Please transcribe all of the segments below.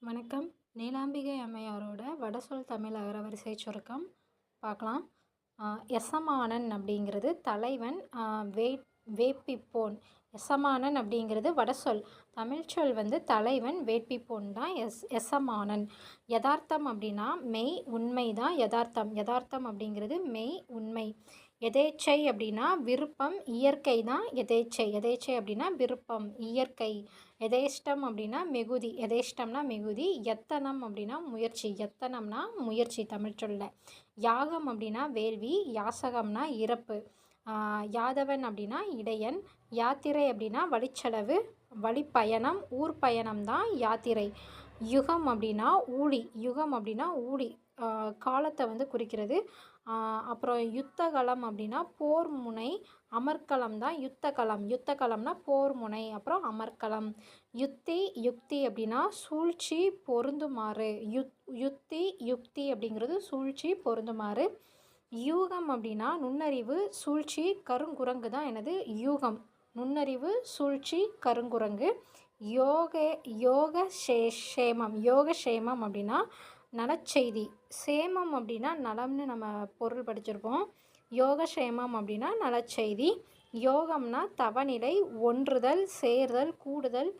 வணக்கம். நீலாம்பிகை அம்மையாரோட வடசொல் தமிழ் அகரவரிசை சுருக்கம் பார்க்கலாம். எசமானன் அப்படிங்கிறது தலைவன், வேட்பிப்போன். எசமானன் அப்படிங்கிறது வடசொல். தமிழ்ச்சொல் தலைவன், வேட்பிப்போன் தான் எசமானன். யதார்த்தம் அப்படின்னா மெய், உண்மை தான் யதார்த்தம். யதார்த்தம் அப்படிங்கிறது மெய், உண்மை. எதேச்சை அப்படின்னா விருப்பம், இயற்கை தான் எதேச்சை. எதேச்சை அப்படின்னா விருப்பம், இயற்கை. எதேஷ்டம் அப்படின்னா மிகுதி. எதேஷ்டம்னா மிகுதி. எத்தனம் அப்படின்னா முயற்சி. எத்தனம்னா முயற்சி தமிழ்ச்சொல்ல. யாகம் அப்படின்னா வேள்வி. யாசகம்னா இறப்பு. யாதவன் அப்படின்னா இடையன். யாத்திரை அப்படின்னா வழிச்செலவு, வழிப்பயணம், ஊர்பயணம் தான் யாத்திரை. யுகம் அப்படின்னா ஊழி. யுகம் அப்படின்னா ஊழி, காலத்தை குறிக்கிறது. அப்புறம் யுத்தகலம் அப்படின்னா போர் முனை. அமர்க்களம் தான் யுத்தகலம். யுத்தகலம்னா போர் முனை, அப்புறம் அமர்க்களம். யுத்தி, யுக்தி அப்படின்னா சூழ்ச்சி, பொருந்துமாறு. யுத்தி, யுக்தி அப்படிங்கிறது சூழ்ச்சி, பொருந்துமாறு. யூகம் அப்படின்னா நுண்ணறிவு, சூழ்ச்சி, கருங்குரங்கு தான் யூகம். நுண்ணறிவு, சூழ்ச்சி, கருங்குரங்கு. யோகக்ஷேமம். யோகக்ஷேமம் அப்படின்னா நலச்செய்தி. சேமம் அப்படின்னா நலம்னு நம்ம பொருள் படிச்சிருப்போம். யோகக்ஷேமம் அப்படின்னா நலச்செய்தி. யோகம்னா தவநிலை, ஒன்றுதல், சேர்தல், கூடுதல்,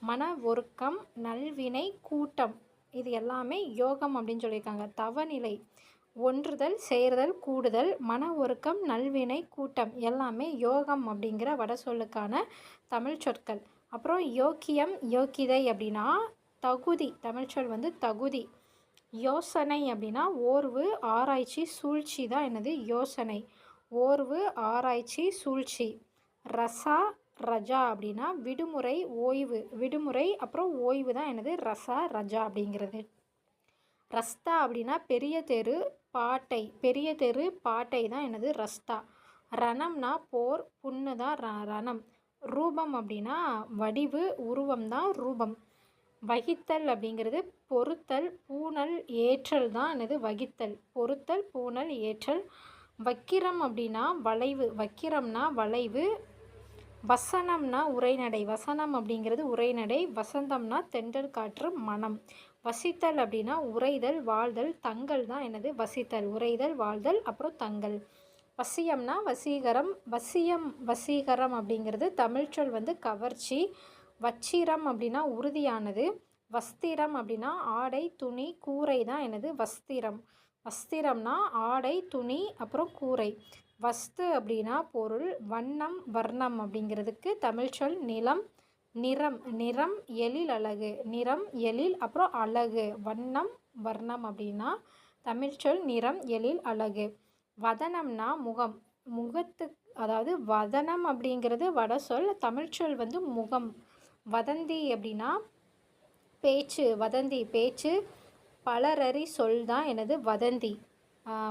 மன ஒருக்கம், நல்வினை, கூட்டம். இது எல்லாமே யோகம் அப்படின்னு சொல்லியிருக்காங்க. தவநிலை, ஒன்றுதல், சேர்தல், கூடுதல், மன ஒருக்கம், நல்வினை, கூட்டம் எல்லாமே யோகம் அப்படிங்கிற வடசொல்லுக்கான தமிழ் சொற்கள். அப்புறம் யோக்கியம், யோக்கிதை அப்படின்னா தகுதி. தமிழ்ச்சொல் தகுதி. யோசனை அப்படின்னா ஓர்வு, ஆராய்ச்சி, சூழ்ச்சி தான் யோசனை. ஓர்வு, ஆராய்ச்சி, சூழ்ச்சி. ரசா, ரஜா அப்படின்னா விடுமுறை, ஓய்வு. விடுமுறை அப்புறம் ஓய்வு தான் ரசா, ரஜா அப்படிங்கிறது. ரஸ்தா அப்படின்னா பெரிய தெரு, பாட்டை. பெரிய தெரு, பாட்டை தான் ரஸ்தா. ரணம்னா போர், புண்ணு தான் ரணம். ரூபம் அப்படின்னா வடிவு, உருவம் தான் ரூபம். வகித்தல் அப்படிங்கிறது பொறுத்தல், பூணல், ஏற்றல் தான் வகித்தல். பொறுத்தல், பூணல், ஏற்றல். வக்கிரம் அப்படின்னா வளைவு. வக்கிரம்னா வளைவு. வசனம்னா உரைநடை. வசனம் அப்படிங்கிறது உரைநடை. வசந்தம்னா தென்றல் காற்று, மனம். வசித்தல் அப்படின்னா உறைதல், வாழ்தல், தங்கல் தான் வசித்தல். உறைதல், வாழ்தல், அப்புறம் தங்கல். வசியம்னா வசீகரம். வசீகரம் அப்படிங்கிறது தமிழ்ச்சொல் கவர்ச்சி. வச்சிரம் அப்படின்னா உறுதியானது. வஸ்திரம் அப்படின்னா ஆடை, துணி, கூரை தான் வஸ்திரம். வஸ்திரம்னா ஆடை, துணி, அப்புறம் கூரை. வஸ்து அப்படின்னா பொருள். வண்ணம், வர்ணம் அப்படிங்கிறதுக்கு தமிழ்ச்சொல் நிலம், நிறம். நிறம், எழில், அழகு. நிறம், எழில், அப்புறம் அழகு. வண்ணம், வர்ணம் அப்படின்னா தமிழ்ச்சொல் நிறம், எழில், அழகு. வதனம்னா முகம். அதாவது வதனம் அப்படிங்கிறது வடசொல். தமிழ்ச்சொல் முகம். வதந்தி அப்படின்னா பேச்சு. வதந்தி, பேச்சு. பலரறி சொல் தான் வதந்தி.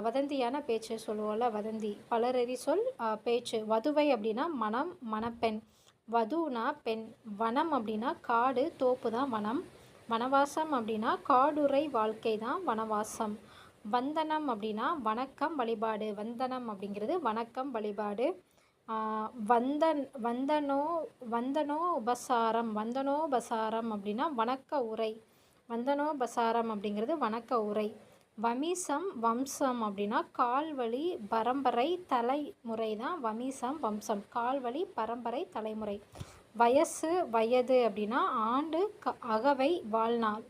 வதந்தியான பேச்சு சொல்லுவோம்ல, வதந்தி. பலரறி சொல், பேச்சு. வதுவை அப்படின்னா மனம், மணப்பெண். வதுனா பெண். வனம் அப்படின்னா காடு, தோப்பு தான் வனம். வனவாசம் அப்படின்னா காடுறை வாழ்க்கை தான் வனவாசம். வந்தனம் அப்படின்னா வணக்கம், வழிபாடு. வந்தனம் அப்படிங்கிறது வணக்கம், வழிபாடு. வந்தனோபசாரம். வந்தனோபசாரம் அப்படின்னா வணக்க உரை. வந்தனோபசாரம் அப்படிங்கிறது வணக்க உரை. வமிசம், வம்சம் அப்படின்னா கால்வழி, பரம்பரை, தலைமுறை தான் வமிசம், வம்சம். கால்வழி, பரம்பரை, தலைமுறை. வயசு, வயது அப்படின்னா ஆண்டு, அகவை, வாழ்நாள்.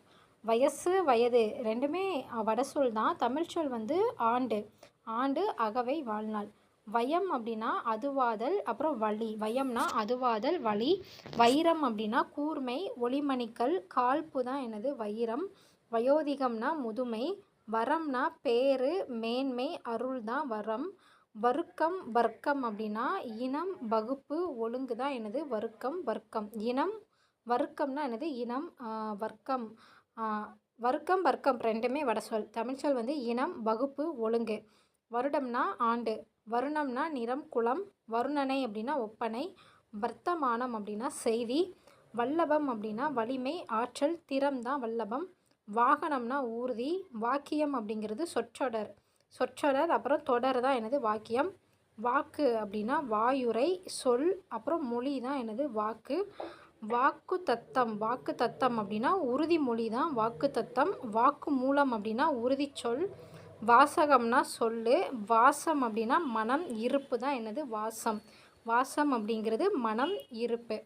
வயசு, வயது ரெண்டுமே வடசொல் தான். தமிழ்ச்சொல் ஆண்டு. ஆண்டு, அகவை, வாழ்நாள். வயம் அப்படின்னா அதுவாதல், அப்புறம் வலி. வயம்னா அதுவாதல், வலி. வைரம் அப்படின்னா கூர்மை, ஒளிமணிக்கல், கால்ப்பு தான் வைரம். வயோதிகம்னா முதுமை. வரம்னா பேரு, மேன்மை, அருள் தான் வரம். வர்க்கம், வர்க்கம் அப்படின்னா இனம், வகுப்பு, ஒழுங்கு தான் வர்க்கம், வர்க்கம். இனம். வர்க்கம்னா இனம், வர்க்கம். வர்க்கம், வர்க்கம் ரெண்டுமே வடசொல். தமிழ்ச்சொல் இனம், வகுப்பு, ஒழுங்கு. வருடம்னா ஆண்டு. வருணம்னா நிறம், குலம். வருணனை அப்படின்னா ஒப்பனை. வர்த்தமானம் அப்படின்னா செய்தி. வல்லபம் அப்படின்னா வலிமை, ஆற்றல், திறம் தான் வல்லபம். வாகனம்னா ஊர்தி. வாக்கியம் அப்படிங்கிறது சொற்றொடர். சொற்றொடர், அப்புறம் தொடர் தான் வாக்கியம். வாக்கு அப்படின்னா வாயுரை, சொல், அப்புறம் மொழி தான் வாக்கு. வாக்கு தத்தம். வாக்கு தத்தம் அப்படின்னா உறுதிமொழி தான் வாக்கு தத்தம். வாக்கு மூலம் அப்படின்னா உறுதிச்சொல். வாசகம்னா சொல்லு. வாசம் அப்படின்னா மனம். இருப்பு தான் என்னது வாசம். வாசம் அப்படிங்கிறது மனம், இருப்பு.